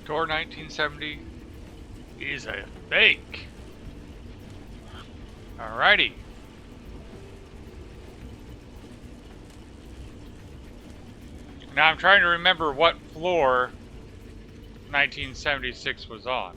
Door 1970 is a fake. Alrighty. Now I'm trying to remember what floor 1976 was on.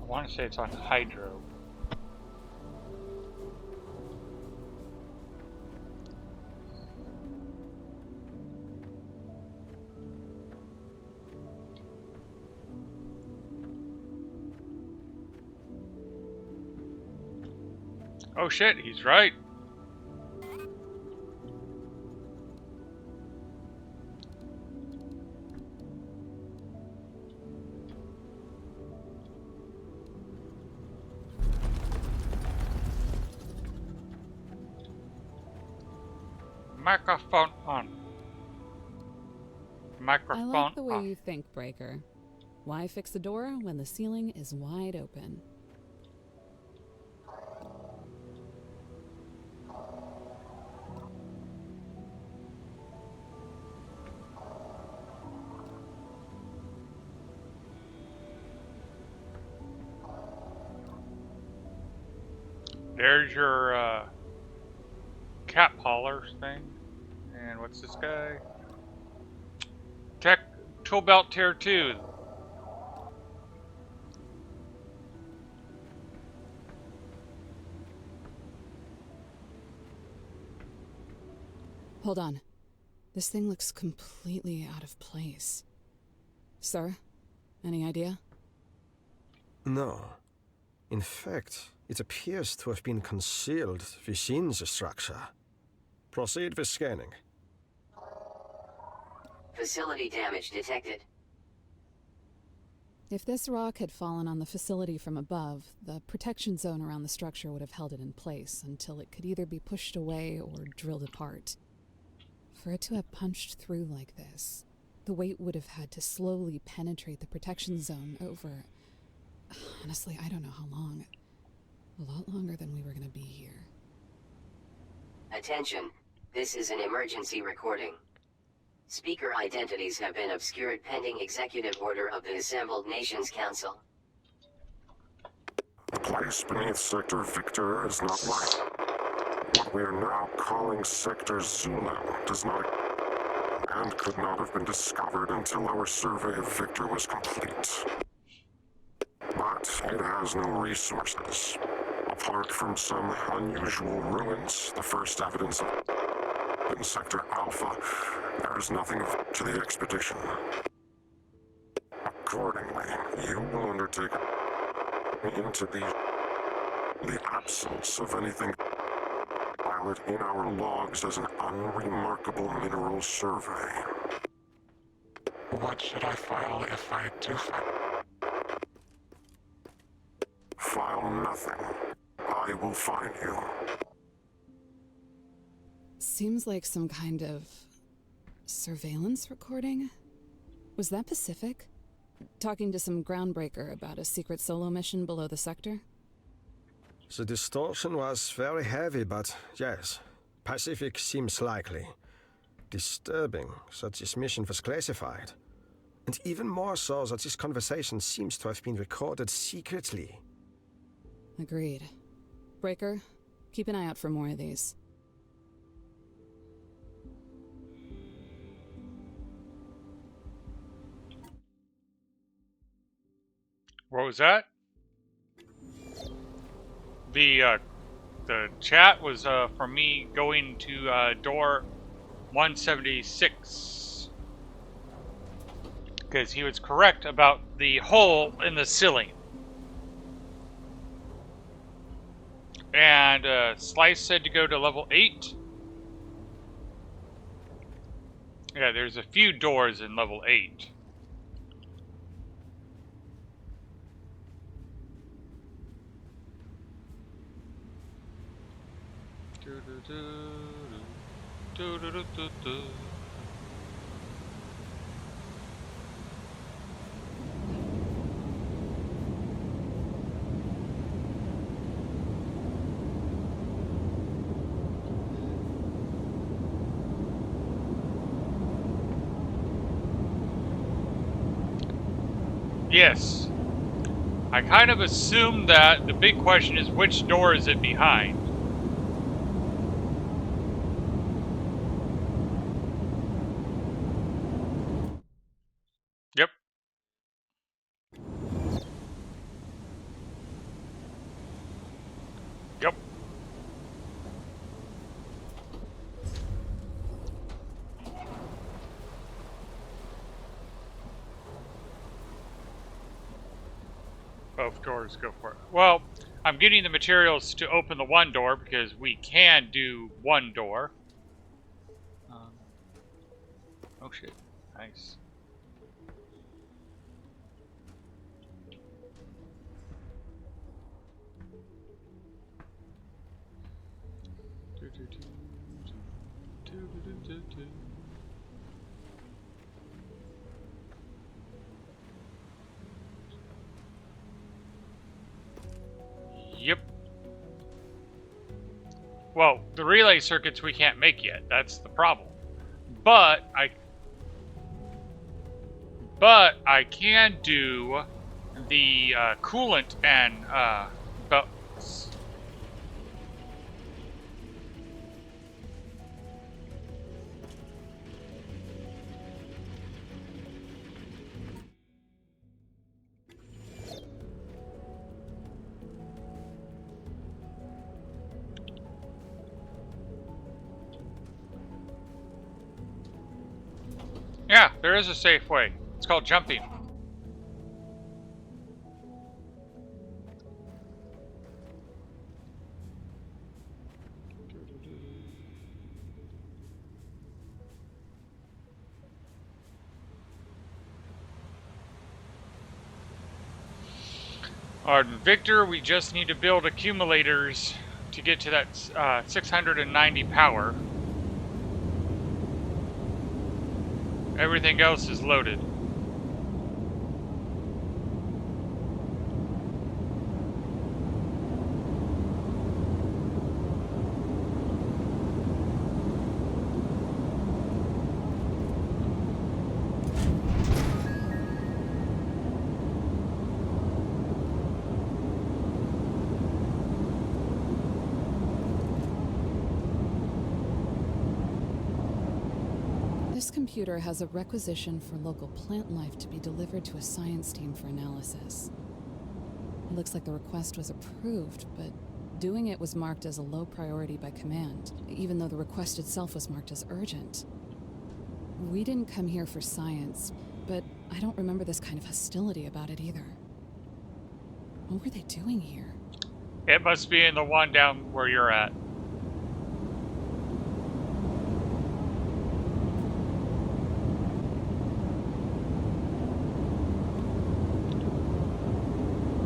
I want to say it's on Hydro. Oh shit, he's right. Microphone on. Microphone I like the way on. you think, Breaker. Why fix the door when the ceiling is wide open? There's your cap haulers thing. And what's this guy? Tech Tool Belt Tier 2. Hold on. This thing looks completely out of place. Sir, any idea? No. In fact, it appears to have been concealed within the structure. Proceed with scanning. Facility damage detected. If this rock had fallen on the facility from above, the protection zone around the structure would have held it in place until it could either be pushed away or drilled apart. For it to have punched through like this, the weight would have had to slowly penetrate the protection zone over... Honestly, I don't know how long. A lot longer than we were going to be here. Attention. This is an emergency recording. Speaker identities have been obscured pending executive order of the assembled Nations Council. The place beneath Sector Victor is not mine. What we are now calling Sector Zulu does not and could not have been discovered until our survey of Victor was complete. But it has no resources. Apart from some unusual ruins, the first evidence of in Sector Alpha, there is nothing to the expedition. Accordingly, you will undertake into the absence of anything valid in our logs as an unremarkable mineral survey. What should I file if I do file nothing? I will find you. Seems like some kind of... surveillance recording? Was that Pacific? Talking to some groundbreaker about a secret solo mission below the sector? The distortion was very heavy, but yes, Pacific seems likely. Disturbing that this mission was classified. And even more so that this conversation seems to have been recorded secretly. Agreed. Breaker, keep an eye out for more of these. What was that? The chat was from me going to door 176. Because he was correct about the hole in the ceiling. And Slice said to go to level 8. Yeah, there's a few doors in level 8. Yes. I kind of assumed that. The big question is, which door is it behind? Yep. Yep. Both doors, go for it. Well, I'm getting the materials to open the one door because we can do one door. Oh shit. Nice. Yep. Well, the relay circuits we can't make yet. That's the problem. But I can do the coolant and belts. Yeah, there is a safe way. It's called jumping. On Victor, we just need to build accumulators to get to that 690 power. Everything else is loaded. This computer has a requisition for local plant life to be delivered to a science team for analysis. It looks like the request was approved, but doing it was marked as a low priority by command, even though the request itself was marked as urgent. We didn't come here for science, but I don't remember this kind of hostility about it either. What were they doing here? It must be in the one down where you're at.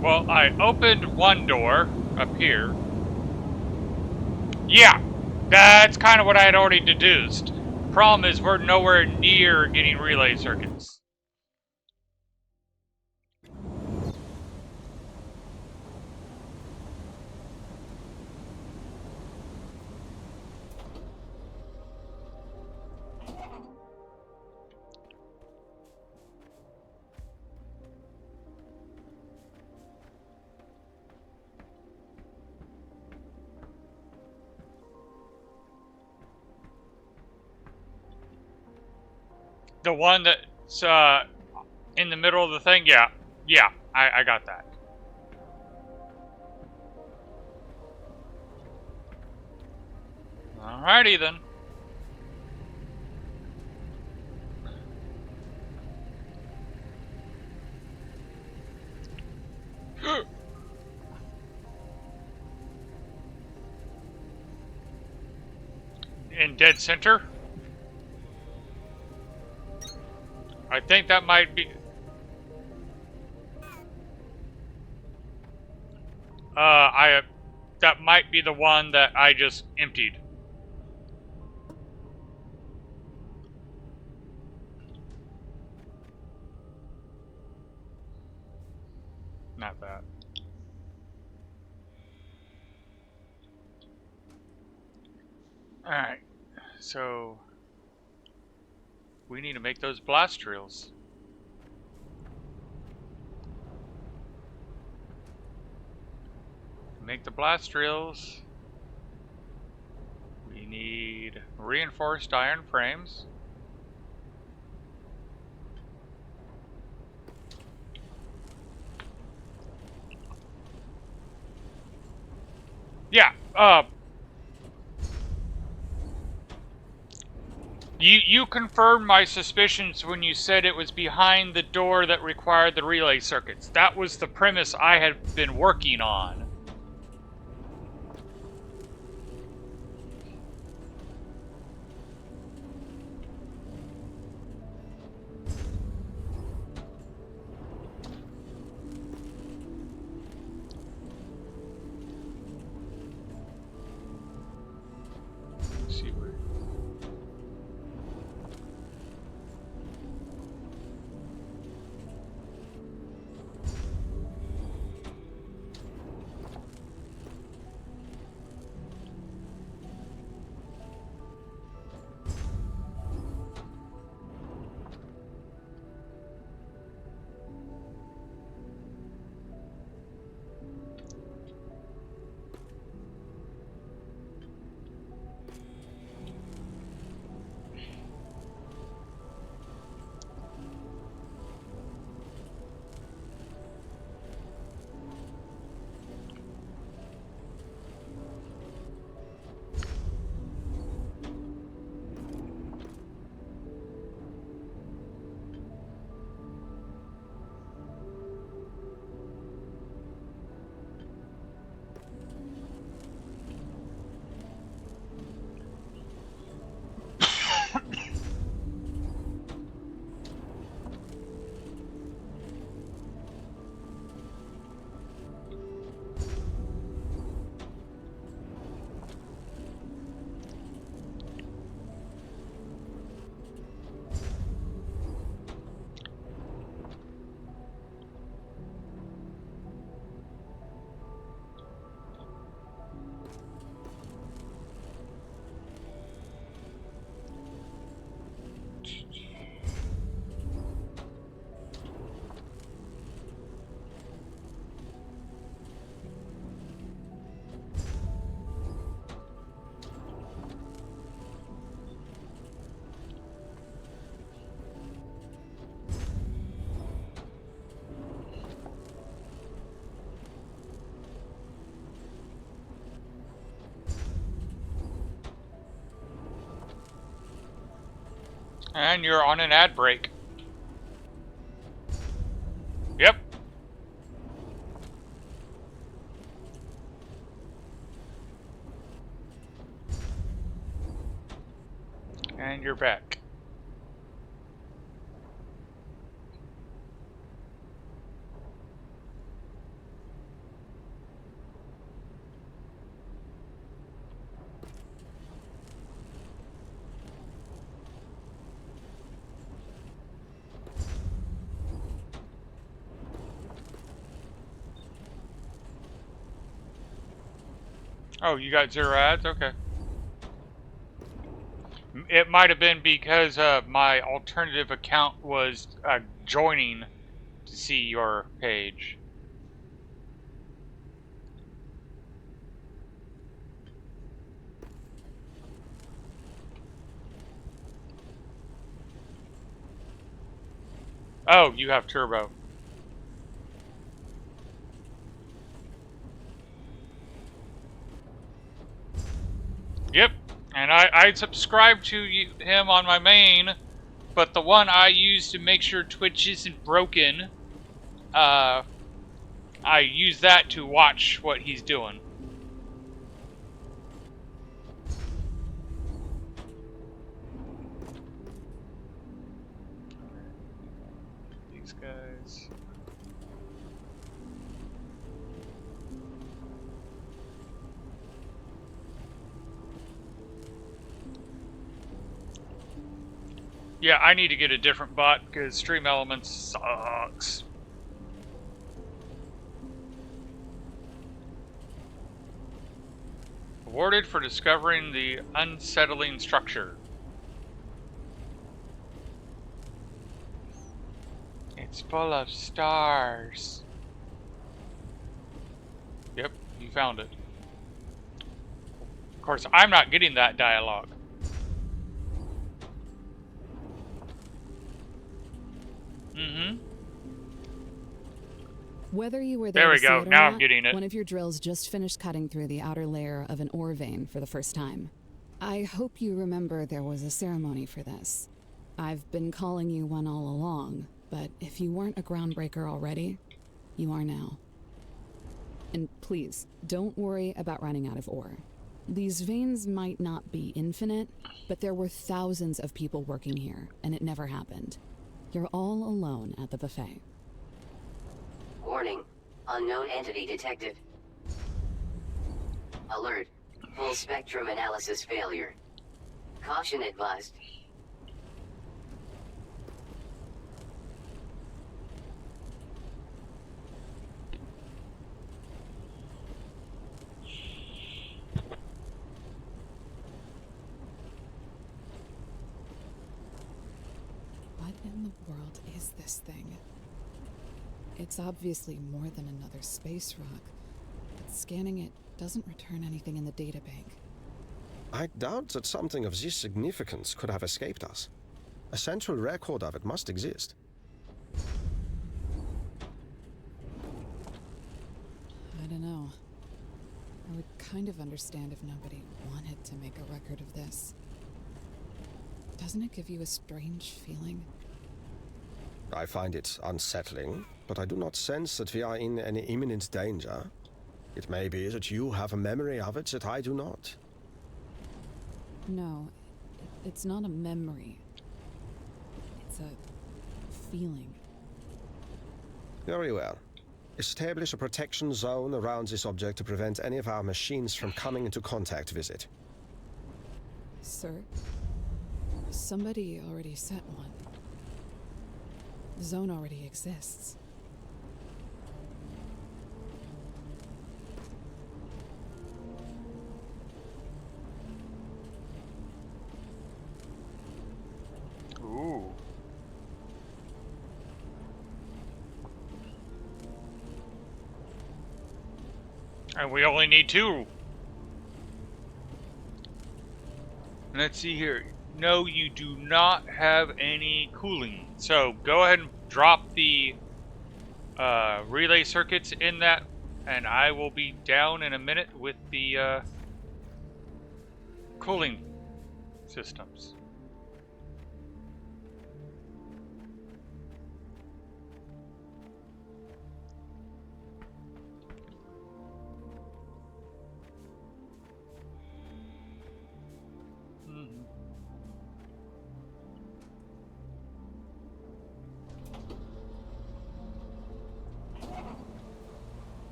Well, I opened one door up here. Yeah, that's kind of what I had already deduced. The problem is we're nowhere near getting relay circuits. The one that's in the middle of the thing, yeah, I got that. Alrighty then. in dead center. I think that might be... that might be the one that I just emptied. Not that. Alright, so we need to make those blast drills. To make the blast drills, we need reinforced iron frames. Yeah, you confirmed my suspicions when you said it was behind the door that required the relay circuits. That was the premise I had been working on. Let's see where... And you're on an ad break. Yep. And you're back. Oh, you got 0 ads? Okay. It might have been because my alternative account was joining to see your page. Oh, you have turbo. Yep. And I subscribed to him on my main, but the one I use to make sure Twitch isn't broken, I use that to watch what he's doing. these guys. Yeah, I need to get a different bot because Stream Elements sucks. Awarded for discovering the unsettling structure. It's full of stars. Yep, you found it. Of course, I'm not getting that dialogue. Mm-hmm. Whether you were There there we to see go. it or Now I'm not, getting it. one of your drills just finished cutting through the outer layer of an ore vein for the first time. I hope you remember there was a ceremony for this. I've been calling you one all along, but if you weren't a groundbreaker already, you are now. And please, don't worry about running out of ore. These veins might not be infinite, but there were thousands of people working here, and it never happened. You're all alone at the buffet. Warning. Unknown entity detected. Alert. Full spectrum analysis failure. Caution advised. What in the world is this thing? It's obviously more than another space rock, but scanning it doesn't return anything in the databank. I doubt that something of this significance could have escaped us. A central record of it must exist. I don't know. I would kind of understand if nobody wanted to make a record of this. Doesn't it give you a strange feeling? I find it unsettling, but I do not sense that we are in any imminent danger. It may be that you have a memory of it that I do not. No, it's not a memory. It's a feeling. Very well. Establish a protection zone around this object to prevent any of our machines from coming into contact with it. Sir, somebody already set one. The zone already exists. Ooh. And we only need 2. Let's see here. No, you do not have any cooling. So go ahead and drop the relay circuits in that, and I will be down in a minute with the cooling systems.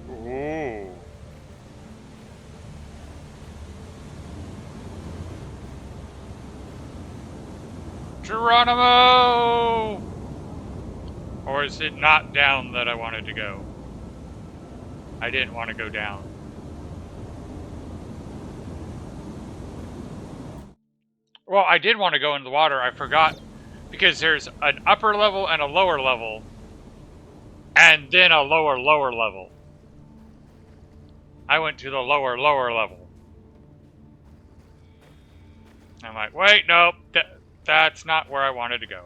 Ooh. Geronimo! Or is it not down that I wanted to go? I didn't want to go down. Well, I did want to go into the water. I forgot because there's an upper level and a lower level, and then a lower level. I went to the lower level. I'm like, wait, nope, that's not where I wanted to go.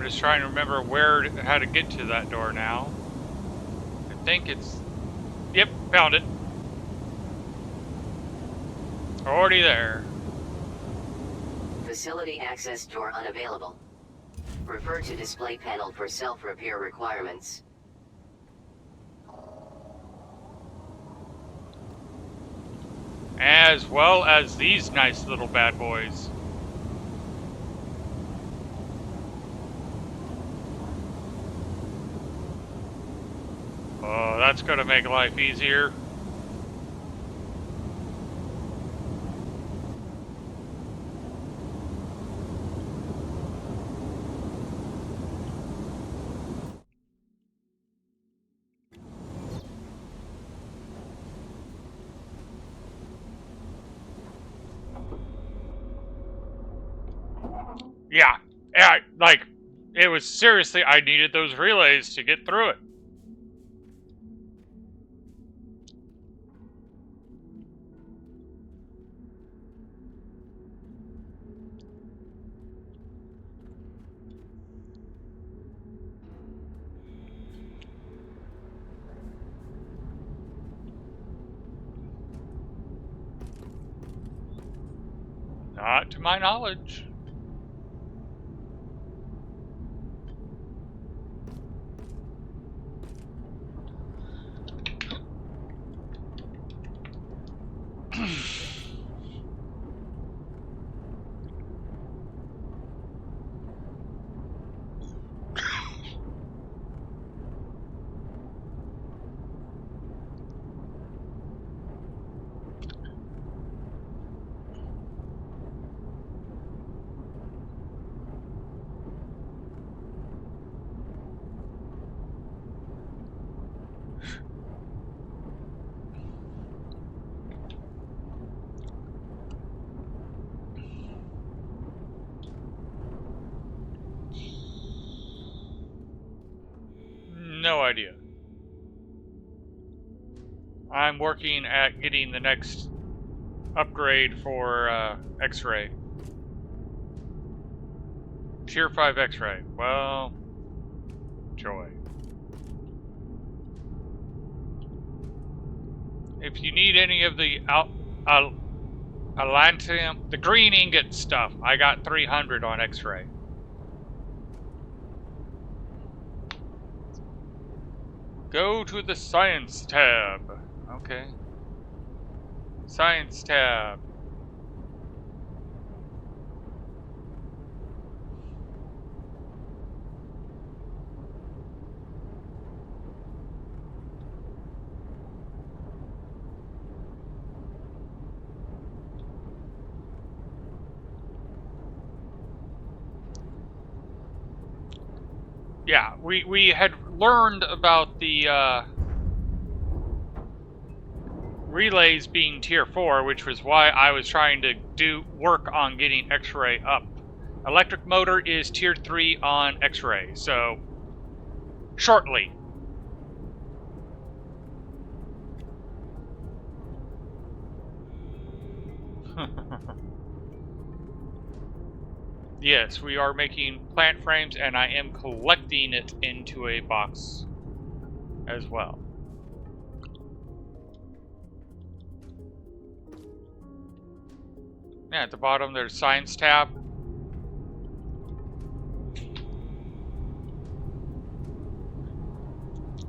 just trying to remember how to get to that door now. I think it's... Yep, found it. Already there. Facility access door unavailable. Refer to display panel for self-repair requirements. As well as these nice little bad boys. Oh, that's gonna make life easier. Yeah, like, it was seriously, I needed those relays to get through it. Not to my knowledge. No idea. I'm working at getting the next upgrade for X-ray. Tier 5 X-ray. Well, joy. If you need any of the Atlantium, the green ingot stuff, I got 300 on X-ray. Go to the science tab. Okay. Science tab. Yeah, we had learned about the relays being tier 4, which was why I was trying to do work on getting X-ray up. Electric motor is tier 3 on X-ray, so shortly. Yes, we are making plant frames, and I am collecting it into a box as well. Yeah, at the bottom there's science tab.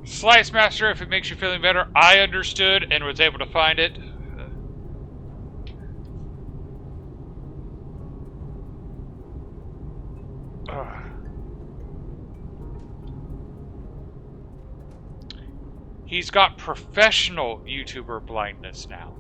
Slice Master, if it makes you feeling better, I understood and was able to find it. He's got professional YouTuber blindness now.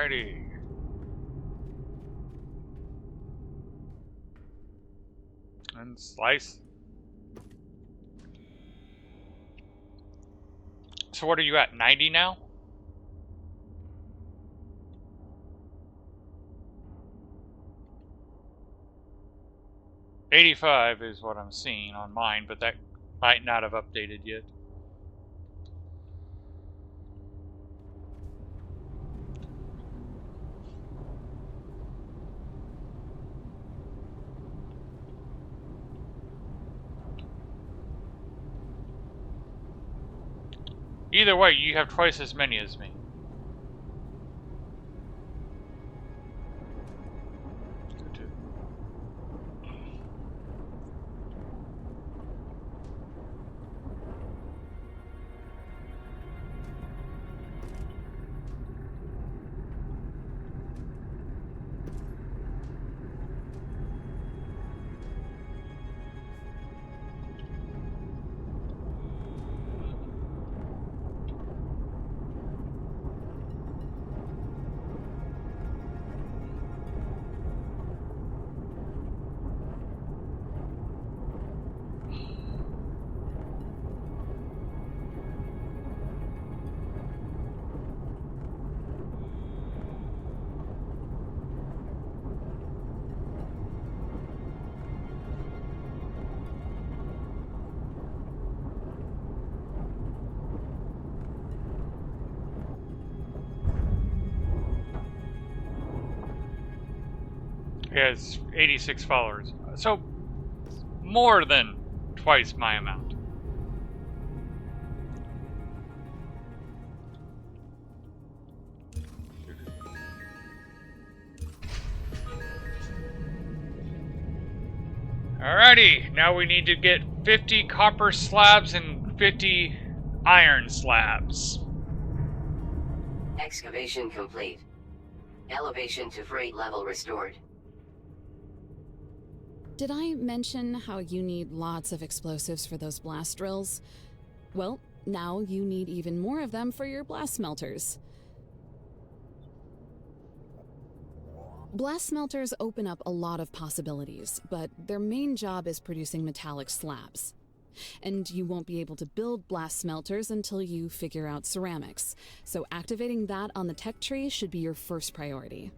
Alrighty. And slice. So what are you at, 90 now? $85 is what I'm seeing on mine, but that might not have updated yet. Either way, you have twice as many as me. He has 86 followers. So, more than twice my amount. Alrighty, now we need to get 50 copper slabs and 50 iron slabs. Excavation complete. Elevation to freight level restored. Did I mention how you need lots of explosives for those blast drills? Well, now you need even more of them for your blast smelters. Blast smelters open up a lot of possibilities, but their main job is producing metallic slabs. And you won't be able to build blast smelters until you figure out ceramics, so activating that on the tech tree should be your first priority.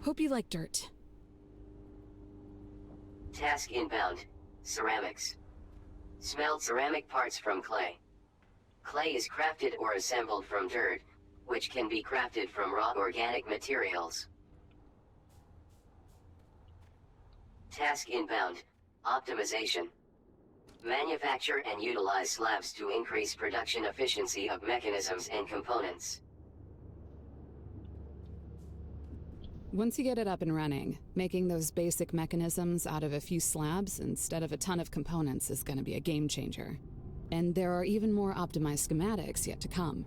Hope you like dirt. Task inbound. Ceramics. Smelt ceramic parts from clay. Clay is crafted or assembled from dirt, which can be crafted from raw organic materials. Task inbound. Optimization. Manufacture and utilize slabs to increase production efficiency of mechanisms and components. Once you get it up and running, making those basic mechanisms out of a few slabs instead of a ton of components is going to be a game changer. And there are even more optimized schematics yet to come.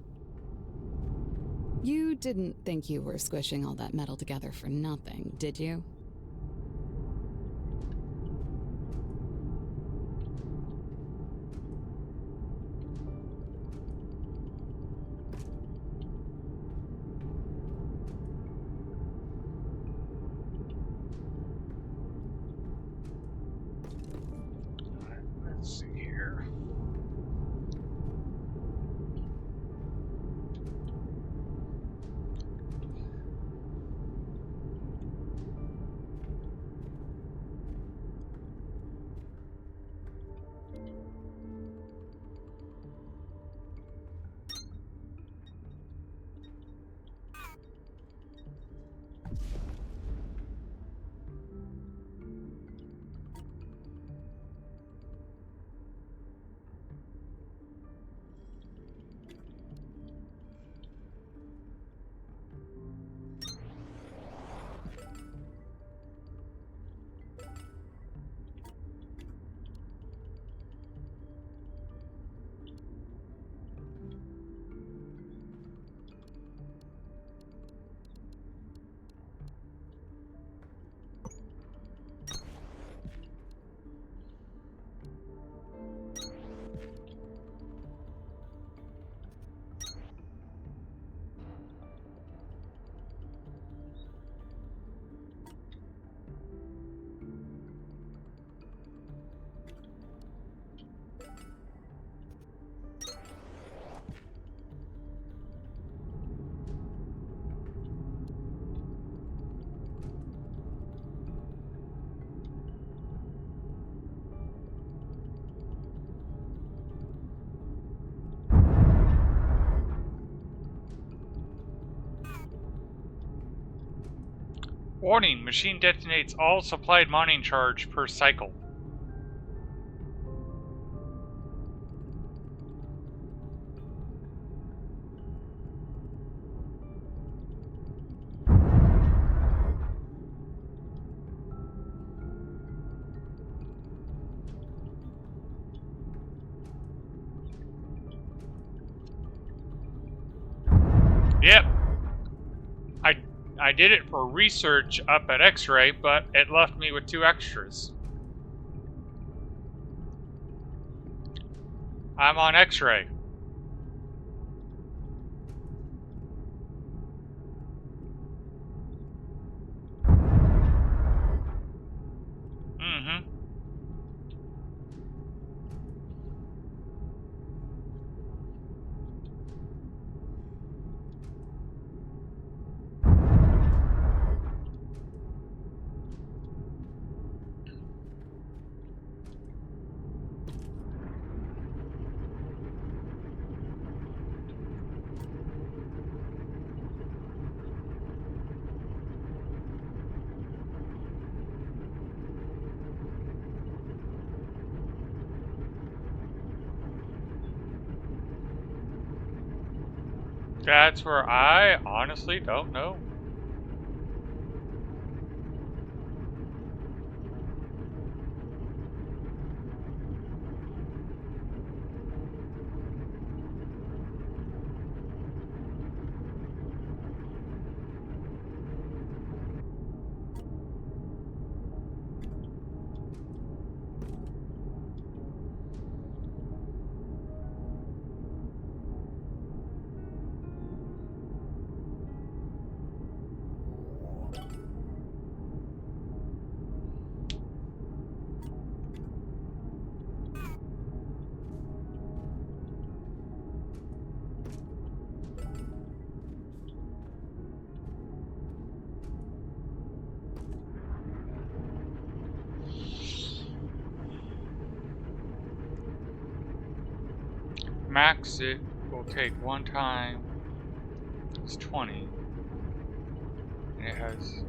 You didn't think you were squishing all that metal together for nothing, did you? Let's see here. Warning, machine detonates all supplied mining charge per cycle. Yep. I did it for research up at X-Ray, but it left me with 2 extras. I'm on X-Ray. Mm-hmm. That's where I honestly don't know. Max it will take 1 time. It's 20. And it has...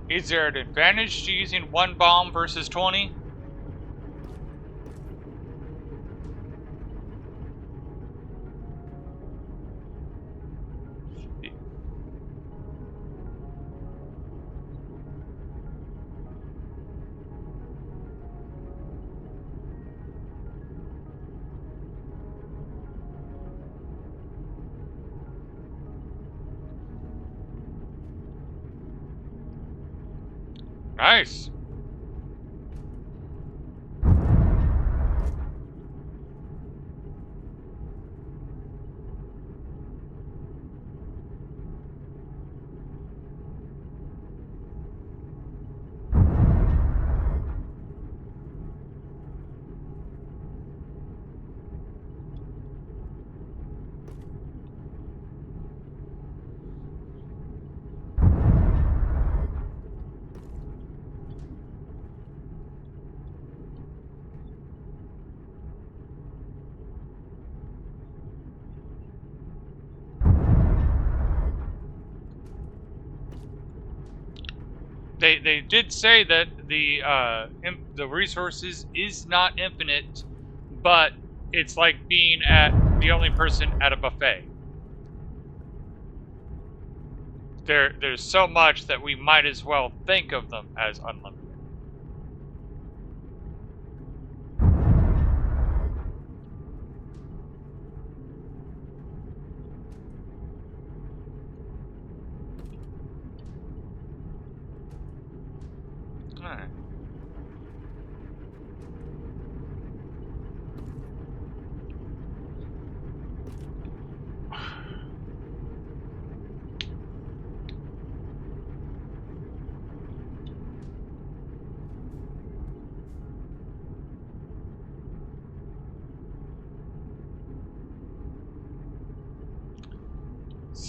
Is there an advantage to using 1 bomb versus 20? Nice. They did say that the resources is not infinite, but it's like being at the only person at a buffet. There's so much that we might as well think of them as unlimited. Alright.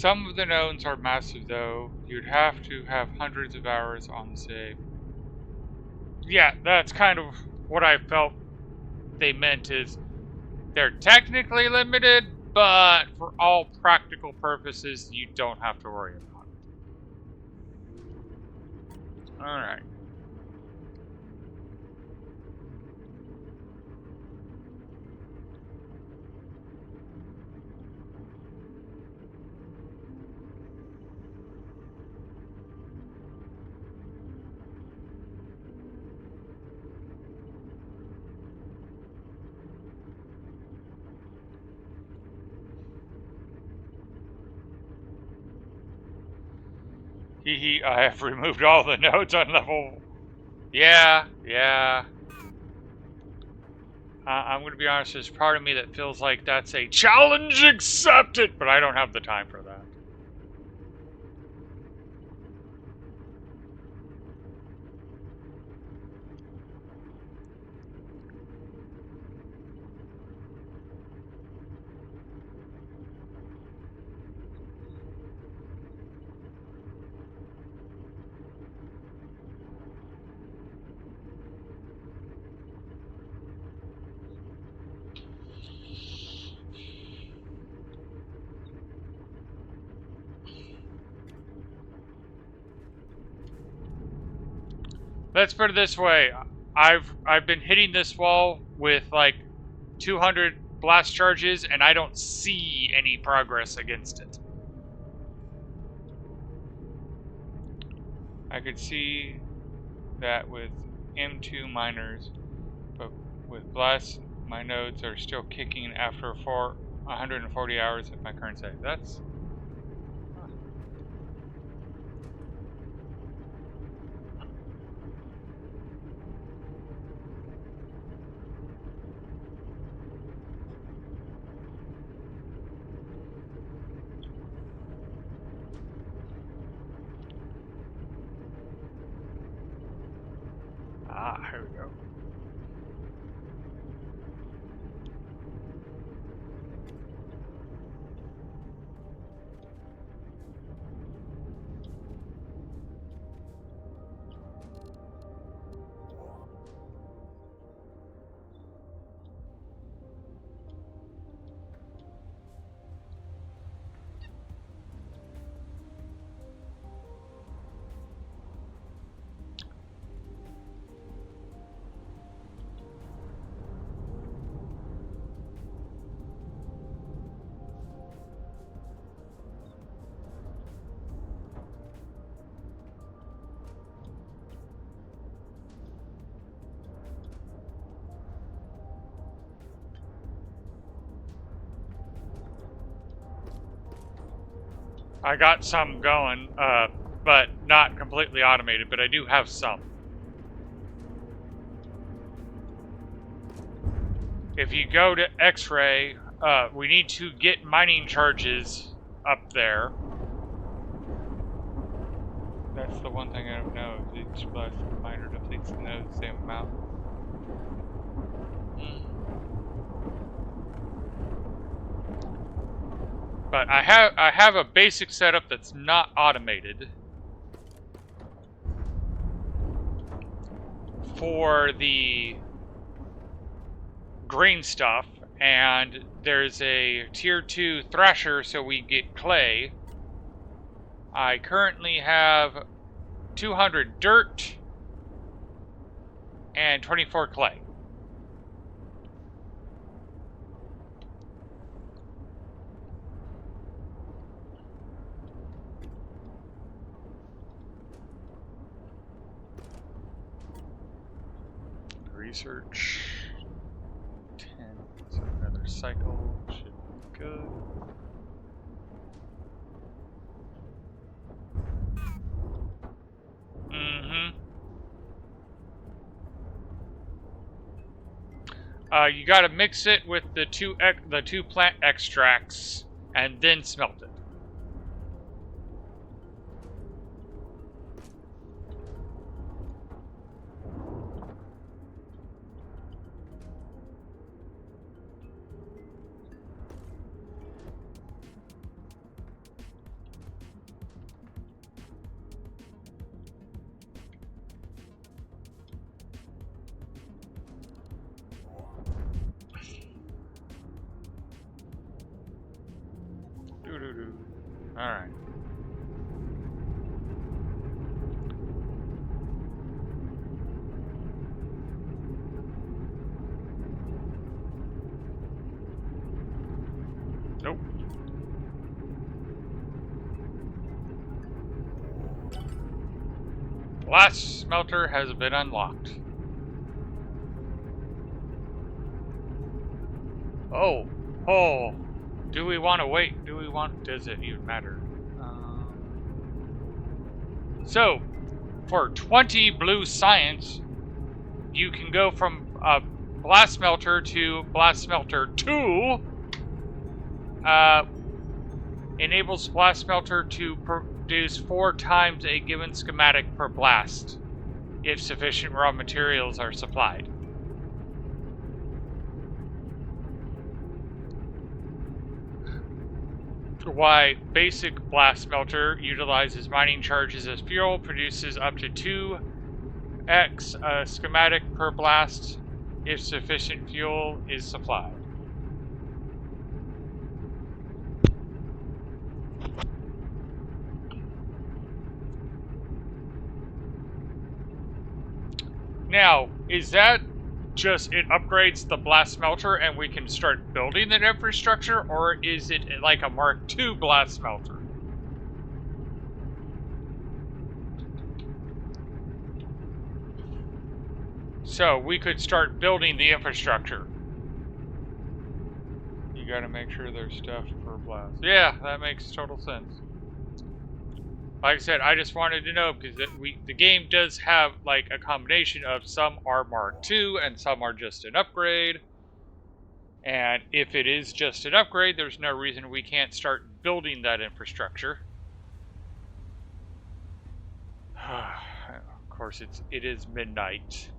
Some of the nodes are massive, though. You'd have to have hundreds of hours on the save. Yeah, that's kind of what I felt they meant is they're technically limited, but for all practical purposes, you don't have to worry about it. Alright. I have removed all the nodes on level. Yeah. I'm going to be honest, there's part of me that feels like that's a challenge accepted, but I don't have the time for that. Let's put it this way. I've been hitting this wall with like 200 blast charges, and I don't see any progress against it. I could see that with M2 miners, but with blast, my nodes are still kicking after 140 hours of my current save. That's... here we go. I got some going, but not completely automated, but I do have some. If you go to X-ray, we need to get mining charges up there. That's the one thing I don't know. Each blast miner depletes the node the same amount. But I have a basic setup that's not automated for the green stuff, and there's a tier 2 thrasher so we get clay. I currently have 200 dirt and 24 clay. Research 10, so another cycle should be good. You gotta mix it with the two plant extracts and then smelt it. Alright. Nope. Last smelter has been unlocked. Oh. Oh. Do we want to wait? Does it even matter? So, for 20 blue science, you can go from blast smelter to blast smelter 2. Enables blast smelter to produce 4 times a given schematic per blast, if sufficient raw materials are supplied. Why basic blast smelter utilizes mining charges as fuel, produces up to 2x schematic per blast if sufficient fuel is supplied. Now, is that just it upgrades the blast smelter and we can start building that infrastructure, or is it like a Mark II blast smelter? So we could start building the infrastructure. You gotta make sure there's stuff per blast. Yeah, that makes total sense. Like I said, I just wanted to know because the game does have like a combination of some are Mark II and some are just an upgrade. And if it is just an upgrade, there's no reason we can't start building that infrastructure. Of course, it is midnight.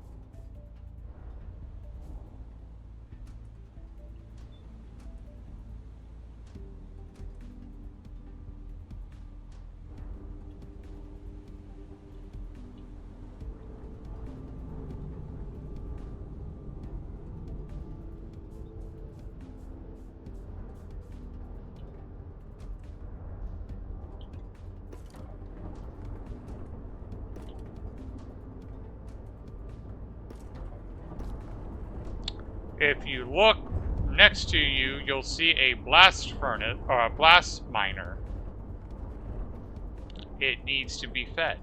If you look next to you, you'll see a blast furnace or a blast miner. It needs to be fed.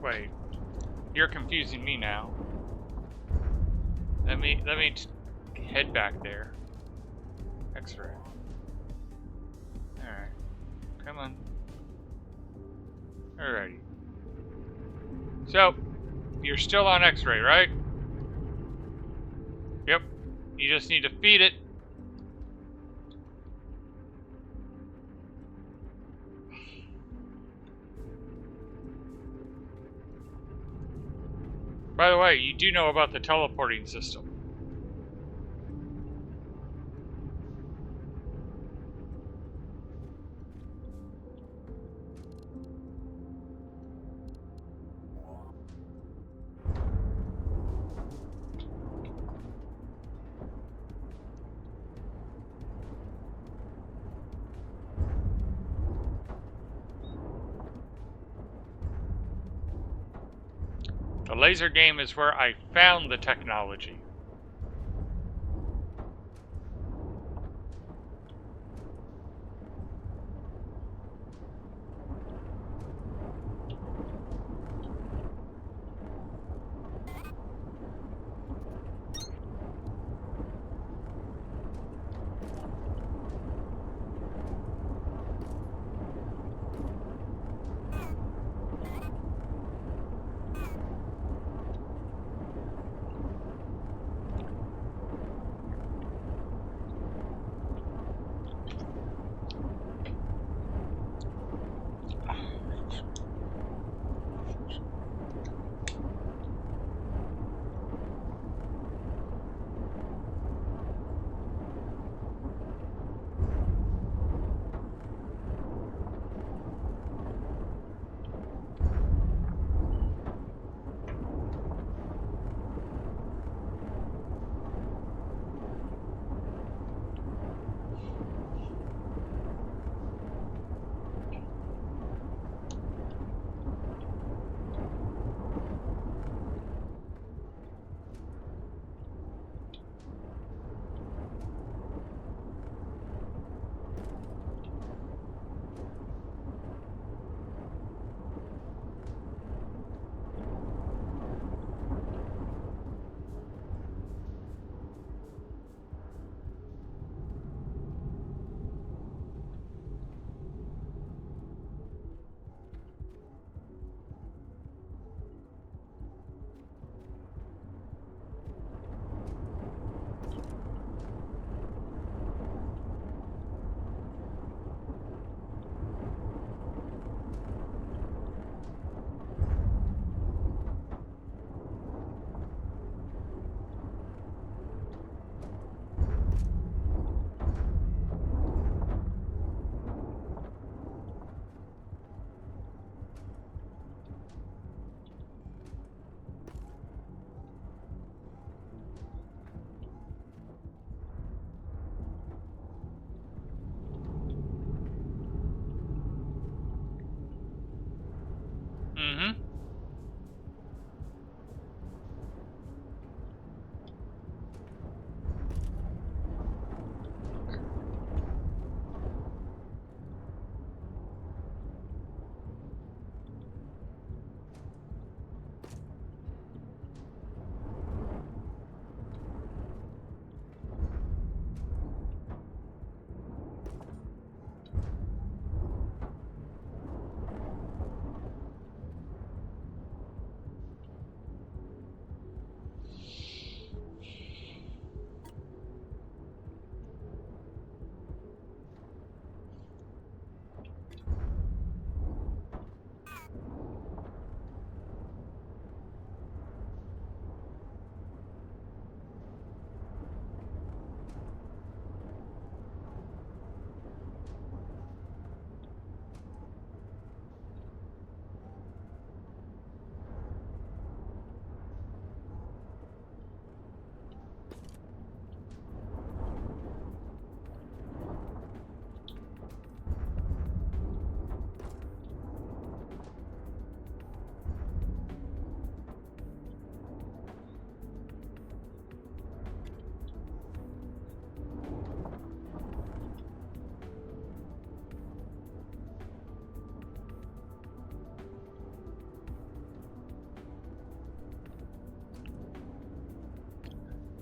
Wait, you're confusing me now. Let me head back there. X-ray. Alright. Come on. Alrighty. So, you're still on X-ray, right? Yep. You just need to feed it. By the way, you do know about the teleporting system. The laser game is where I found the technology.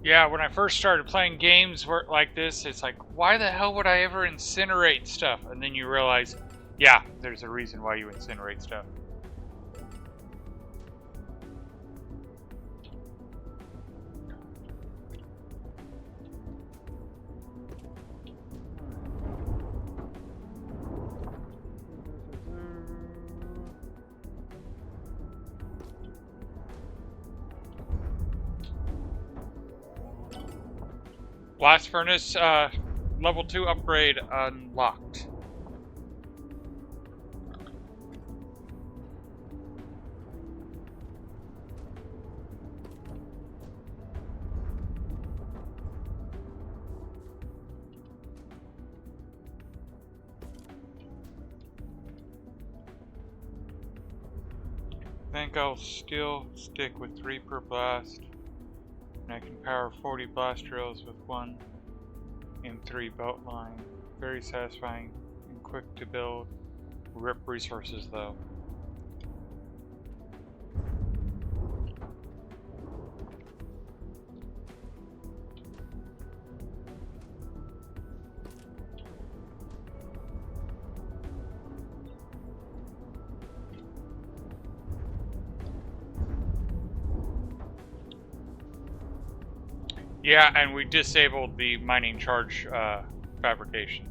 Yeah, when I first started playing games like this, it's like, why the hell would I ever incinerate stuff? And then you realize, yeah, there's a reason why you incinerate stuff. Blast furnace, level 2 upgrade unlocked. I think I'll still stick with 3 per blast. And I can power 40 blast drills with 1 M3 belt line. Very satisfying and quick to build. Rip resources though. Yeah, and we disabled the mining charge fabrication.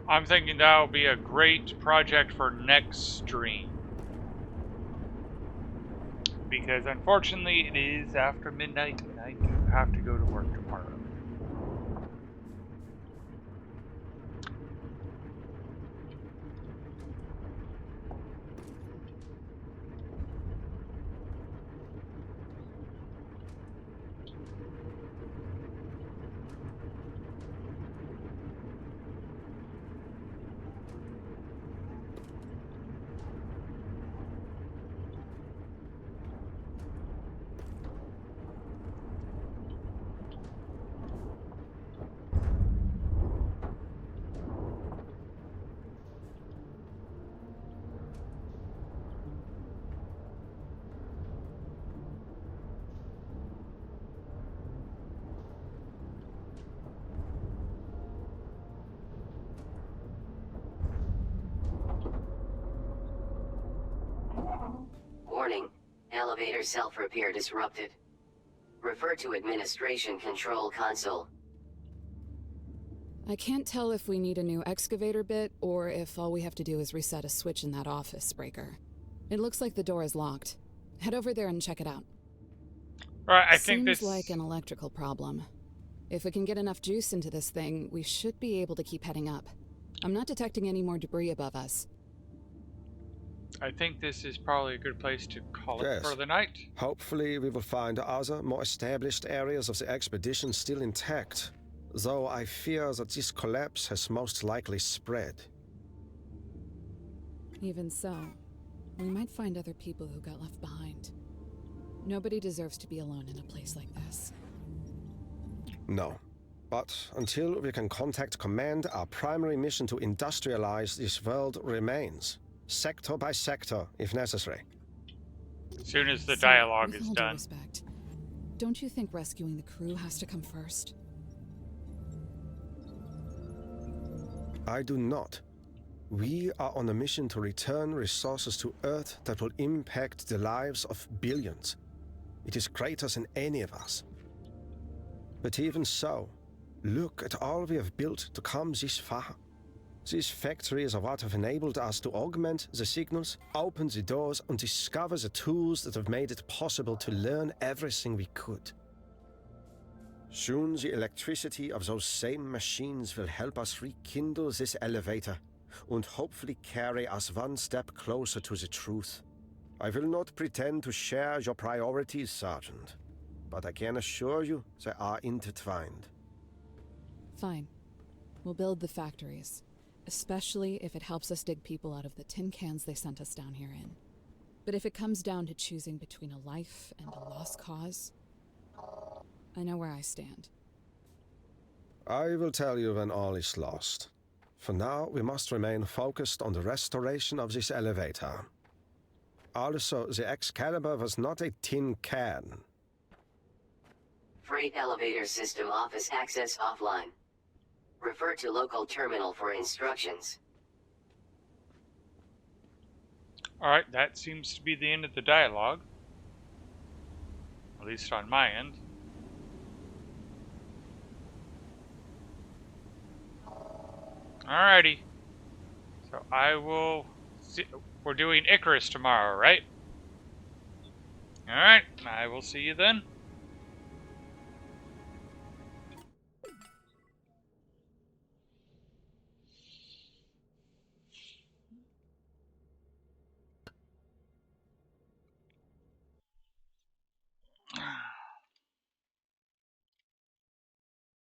I'm thinking that'll be a great project for next stream. Because unfortunately it is after midnight and I do have to go to work tomorrow. Warning. Elevator self-repair disrupted. Refer to Administration Control Console. I can't tell if we need a new excavator bit or if all we have to do is reset a switch in that office breaker. It looks like the door is locked. Head over there and check it out. Right, I think Seems this like an electrical problem. If we can get enough juice into this thing, we should be able to keep heading up. I'm not detecting any more debris above us. I think this is probably a good place to call it Yes. for the night. Hopefully, we will find other, more established areas of the expedition still intact. Though I fear that this collapse has most likely spread. Even so, we might find other people who got left behind. Nobody deserves to be alone in a place like this. No. But until we can contact command, our primary mission to industrialize this world remains. Sector by sector, if necessary. As soon as the So, dialogue with is all due done. respect, don't you think rescuing the crew has to come first? I do not. We are on a mission to return resources to Earth that will impact the lives of billions. It is greater than any of us. But even so, look at all we have built to come this far. These factories are what have enabled us to augment the signals, open the doors, and discover the tools that have made it possible to learn everything we could. Soon the electricity of those same machines will help us rekindle this elevator and hopefully carry us one step closer to the truth. I will not pretend to share your priorities, Sergeant, but I can assure you they are intertwined. Fine. We'll build the factories, especially if it helps us dig people out of the tin cans they sent us down here in. But if it comes down to choosing between a life and a lost cause, I know where I stand. I will tell you when all is lost. For now, we must remain focused on the restoration of this elevator. Also, the Excalibur was not a tin can. Freight elevator system office access offline. Refer to local terminal for instructions. Alright, that seems to be the end of the dialogue. At least on my end. Alrighty. So I will see. We're doing Icarus tomorrow, right? Alright, I will see you then.